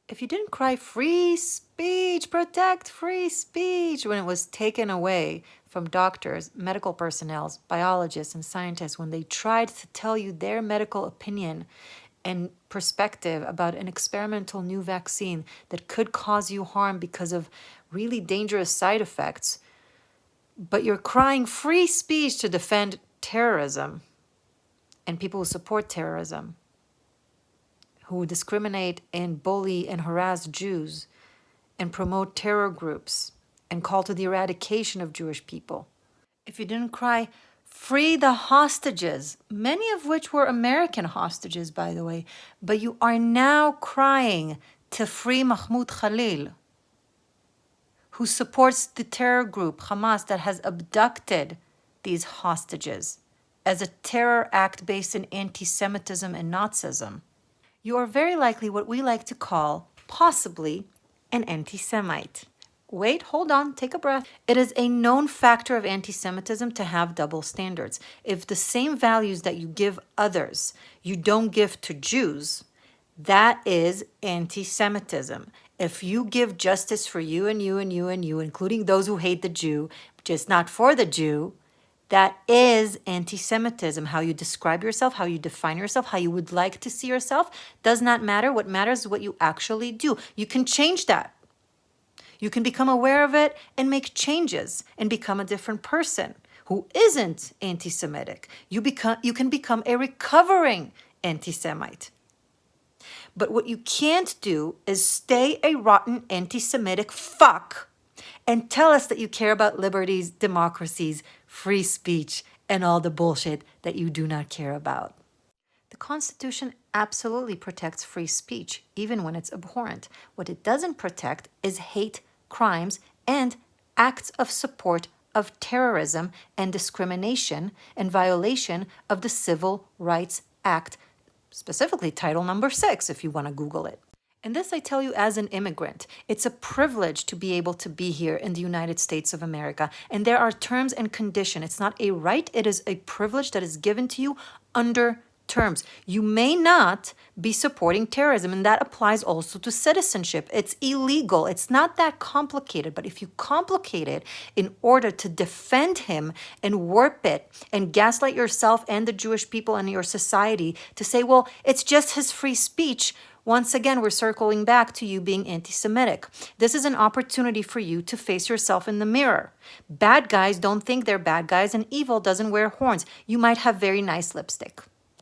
If you didn't cry free speech, protect free speech when it was taken away from doctors, medical personnel, biologists, and scientists when they tried to tell you their medical opinion and perspective about an experimental new vaccine that could cause you harm because of really dangerous side effects, but you're crying free speech to defend terrorism and people who support terrorism, who discriminate and bully and harass Jews and promote terror groups and call to the eradication of Jewish people. If you didn't cry, free the hostages, many of which were American hostages, by the way, but you are now crying to free Mahmoud Khalil, who supports the terror group Hamas that has abducted these hostages as a terror act based in anti-Semitism and Nazism. You are very likely what we like to call, possibly, an anti-Semite. Wait, hold on, take a breath. It is a known factor of anti-Semitism to have double standards. If the same values that you give others, you don't give to Jews, that is anti-Semitism. If you give justice for you and you and you and you, including those who hate the Jew, just not for the Jew, that is anti-Semitism. How you describe yourself, how you define yourself, how you would like to see yourself does not matter. What matters is what you actually do. You can change that. You can become aware of it and make changes and become a different person who isn't anti-Semitic. You can become a recovering anti-Semite. But what you can't do is stay a rotten anti-Semitic fuck and tell us that you care about liberties, democracies, free speech, and all the bullshit that you do not care about. The Constitution absolutely protects free speech, even when it's abhorrent. What it doesn't protect is hate crimes and acts of support of terrorism and discrimination and violation of the Civil Rights Act, specifically Title number 6, if you want to Google it. And this I tell you as an immigrant. It's a privilege to be able to be here in the United States of America. And there are terms and conditions. It's not a right, it is a privilege that is given to you under terms. You may not be supporting terrorism, and that applies also to citizenship. It's illegal. It's not that complicated, but if you complicate it in order to defend him and warp it and gaslight yourself and the Jewish people and your society to say, well, it's just his free speech, once again, we're circling back to you being anti-Semitic. This is an opportunity for you to face yourself in the mirror. Bad guys don't think they're bad guys, and evil doesn't wear horns. You might have very nice lipstick.